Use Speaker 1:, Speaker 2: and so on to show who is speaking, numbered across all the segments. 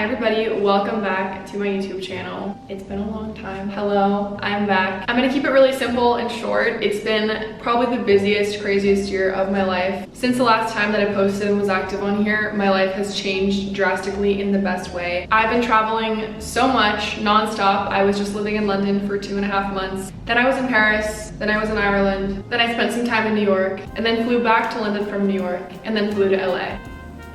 Speaker 1: Hi everybody, welcome back to my YouTube channel. It's been a long time. Hello, I'm back. I'm gonna keep it really simple and short. It's been probably the busiest, craziest year of my life. Since the last time that I posted and was active on here, my life has changed drastically in the best way. I've been traveling so much, non-stop. I was just living in London for 2.5 months. Then I was in Paris, then I was in Ireland, then I spent some time in New York, and then flew back to London from New York, and then flew to LA.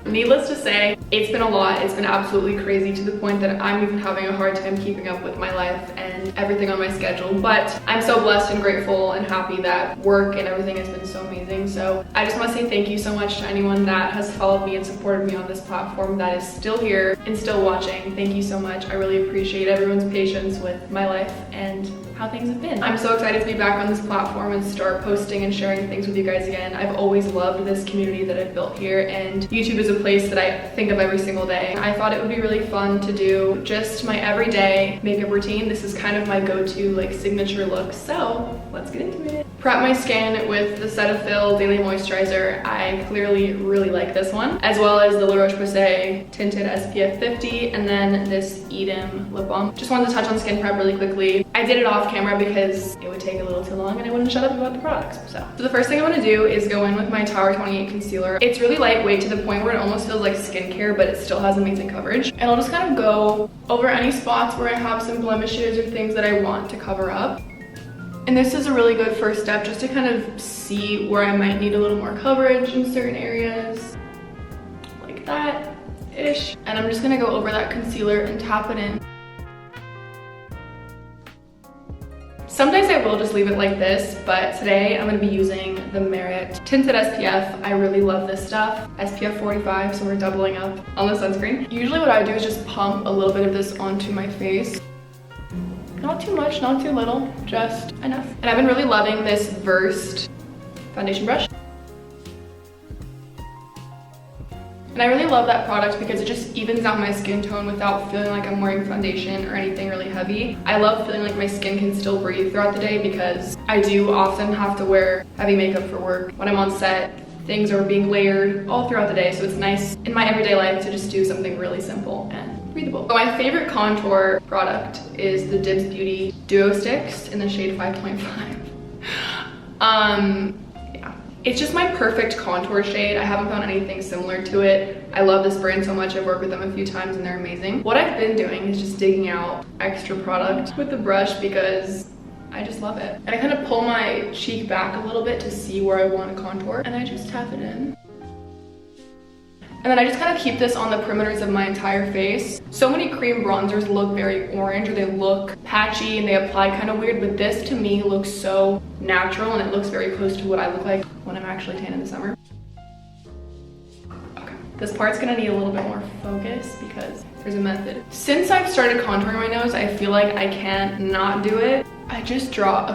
Speaker 1: Needless to say, it's been a lot. It's been absolutely crazy to the point that I'm even having a hard time keeping up with my life and everything on my schedule. But I'm so blessed and grateful and happy that work and everything has been so amazing. So I just want to say thank you so much to anyone that has followed me and supported me on this platform, that is still here and still watching. Thank you so much. I really appreciate everyone's patience with my life and how things have been. I'm so excited to be back on this platform and start posting and sharing things with you guys again. I've always loved this community that I've built here, and YouTube is a place that I think of every single day. I thought it would be really fun to do just my everyday makeup routine. This is kind of my go-to like signature look, so let's get into it. Prep my skin with the Cetaphil Daily Moisturizer. I clearly really like this one, as well as the La Roche-Posay Tinted SPF 50, and then this Edam lip balm. Just wanted to touch on skin prep really quickly. I did it off camera because it would take a little too long and I wouldn't shut up about the products. So the first thing I want to do is go in with my Tower 28 concealer. It's really lightweight to the point where it almost feels like skincare, but it still has amazing coverage. And I'll just kind of go over any spots where I have some blemishes or things that I want to cover up. And this is a really good first step just to kind of see where I might need a little more coverage in certain areas, like that-ish. And I'm just gonna go over that concealer and tap it in. Some days I will just leave it like this, but today I'm gonna be using the Merit Tinted SPF. I really love this stuff. SPF 45, so we're doubling up on the sunscreen. Usually what I do is just pump a little bit of this onto my face. Not too much, not too little, just enough. And I've been really loving this Versed foundation brush. And I really love that product because it just evens out my skin tone without feeling like I'm wearing foundation or anything really heavy. I love feeling like my skin can still breathe throughout the day because I do often have to wear heavy makeup for work. When I'm on set, things are being layered all throughout the day, so it's nice in my everyday life to just do something really simple and breathable. So my favorite contour product is the Dibs Beauty Duo Sticks in the shade 5.5. It's just my perfect contour shade. I haven't found anything similar to it. I love this brand so much. I've worked with them a few times and they're amazing. What I've been doing is just digging out extra product with the brush because I just love it. And I kind of pull my cheek back a little bit to see where I want to contour, and I just tap it in. And then I just kind of keep this on the perimeters of my entire face. So many cream bronzers look very orange, or they look patchy and they apply kind of weird, but this to me looks so natural and it looks very close to what I look like when I'm actually tan in the summer. Okay, this part's gonna need a little bit more focus because there's a method. Since I've started contouring my nose, I feel like I can't not do it. I just draw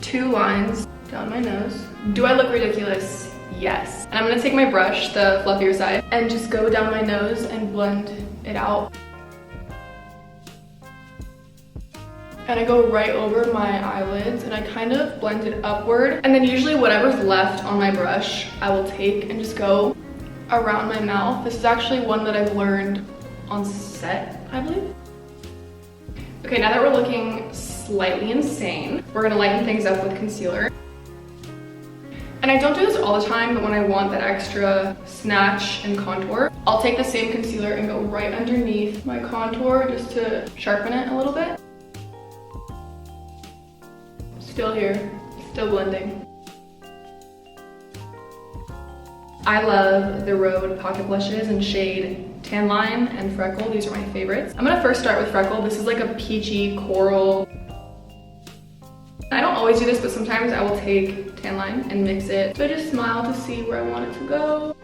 Speaker 1: 2 lines down my nose. Do I look ridiculous? Yes. And I'm gonna take my brush, the fluffier side, and just go down my nose and blend it out. And I go right over my eyelids and I kind of blend it upward. And then usually whatever's left on my brush, I will take and just go around my mouth. This is actually one that I've learned on set, I believe. Okay, now that we're looking slightly insane, we're gonna lighten things up with concealer. And I don't do this all the time, but when I want that extra snatch and contour, I'll take the same concealer and go right underneath my contour just to sharpen it a little bit. Still here, still blending. I love the Rhode Pocket Blushes in shade Tan Line and Freckle. These are my favorites. I'm gonna first start with Freckle. This is like a peachy coral. I don't always do this, but sometimes I will take Tan Line and mix it. So I just smile to see where I want it to go.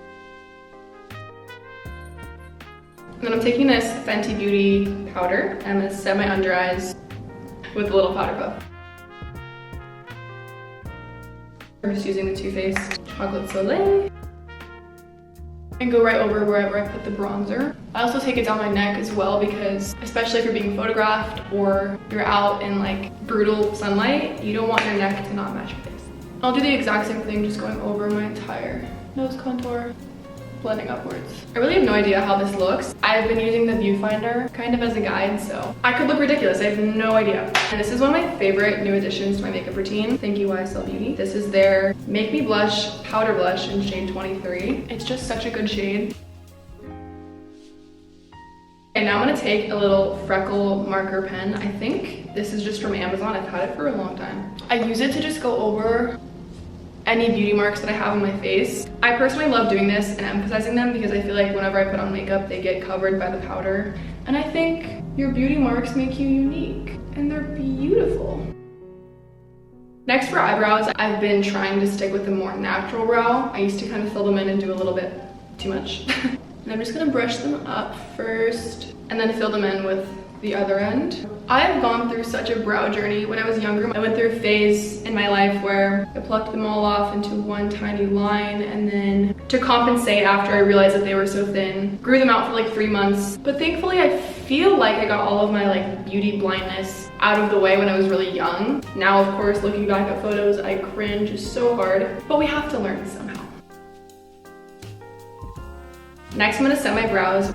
Speaker 1: And then I'm taking this Fenty Beauty powder and I'm gonna set my under eyes with a little powder puff. I'm just using the Too Faced Chocolate Soleil. And go right over wherever I put the bronzer. I also take it down my neck as well because, especially if you're being photographed or you're out in like brutal sunlight, you don't want your neck to not match your face. I'll do the exact same thing, just going over my entire nose contour. blending upwards. I really have no idea how this looks. I've been using the viewfinder kind of as a guide, so I could look ridiculous. I have no idea. And this is one of my favorite new additions to my makeup routine. Thank you, YSL Beauty. This is their Make Me Blush Powder Blush in shade 23. It's just such a good shade. And now I'm gonna take a little freckle marker pen. I think this is just from Amazon. I've had it for a long time. I use it to just go over any beauty marks that I have on my face. I personally love doing this and emphasizing them because I feel like whenever I put on makeup, they get covered by the powder. And I think your beauty marks make you unique and they're beautiful. Next for eyebrows, I've been trying to stick with a more natural brow. I used to kind of fill them in and do a little bit too much. And I'm just gonna brush them up first and then fill them in with the other end. I've gone through such a brow journey. When I was younger, I went through a phase in my life where I plucked them all off into one tiny line, and then to compensate after I realized that they were so thin, grew them out for like 3 months. But thankfully I feel like I got all of my like beauty blindness out of the way when I was really young. Now of course, looking back at photos, I cringe so hard, but we have to learn somehow. Next, I'm gonna set my brows.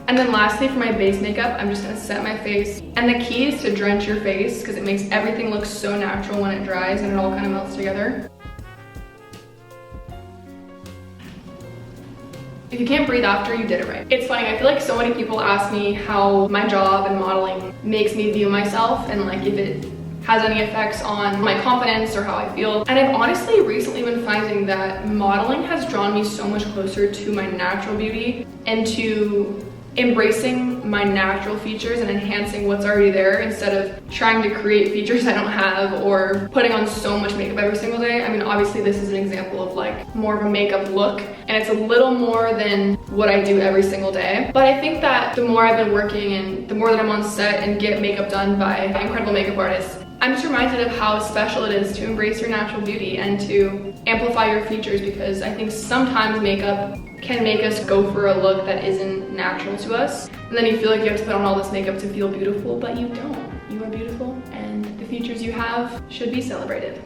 Speaker 1: And then lastly, for my base makeup, I'm just gonna set my face. And the key is to drench your face because it makes everything look so natural when it dries and it all kind of melts together. If you can't breathe after, you did it right. It's funny, I feel like so many people ask me how my job and modeling makes me view myself and like if it has any effects on my confidence or how I feel. And I've honestly recently been finding that modeling has drawn me so much closer to my natural beauty and to embracing my natural features and enhancing what's already there instead of trying to create features I don't have or putting on so much makeup every single day. I mean, obviously this is an example of like more of a makeup look and it's a little more than what I do every single day. But I think that the more I've been working and the more that I'm on set and get makeup done by incredible makeup artists, I'm just reminded of how special it is to embrace your natural beauty and to amplify your features, because I think sometimes makeup can make us go for a look that isn't natural to us. And then you feel like you have to put on all this makeup to feel beautiful, but you don't. You are beautiful and the features you have should be celebrated.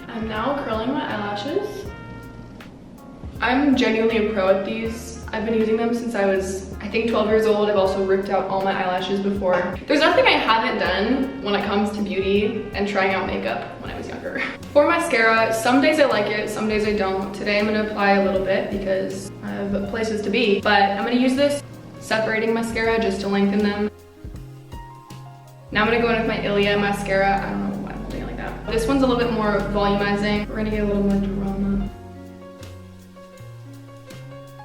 Speaker 1: I'm now curling my eyelashes. I'm genuinely a pro at these. I've been using them since I was, I think, 12 years old. I've also ripped out all my eyelashes before. There's nothing I haven't done when it comes to beauty and trying out makeup when I was younger. For mascara, some days I like it, some days I don't. Today I'm gonna apply a little bit because I have places to be, but I'm gonna use this separating mascara just to lengthen them. Now I'm gonna go in with my Ilia mascara. I don't know why I'm holding it like that. This one's a little bit more volumizing. We're gonna get a little more drama.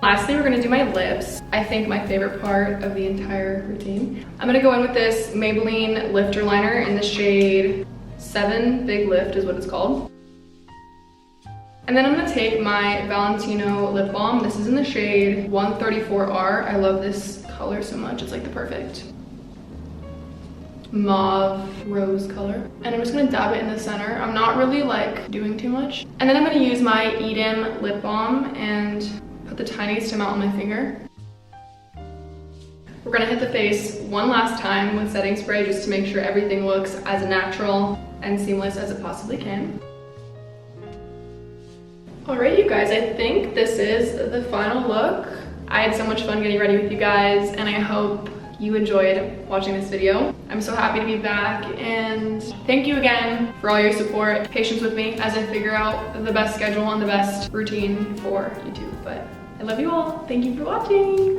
Speaker 1: Lastly, we're gonna do my lips. I think my favorite part of the entire routine. I'm gonna go in with this Maybelline Lifter Liner in the shade 7 Big Lift is what it's called. And then I'm gonna take my Valentino lip balm. This is in the shade 134R. I love this color so much. It's like the perfect mauve rose color. And I'm just gonna dab it in the center. I'm not really like doing too much. And then I'm gonna use my Edam lip balm and put the tiniest amount on my finger. We're gonna hit the face one last time with setting spray just to make sure everything looks as natural and seamless as it possibly can. All right, you guys, I think this is the final look. I had so much fun getting ready with you guys, and I hope you enjoyed watching this video. I'm so happy to be back, and thank you again for all your support, patience with me as I figure out the best schedule and the best routine for YouTube. But I love you all. Thank you for watching.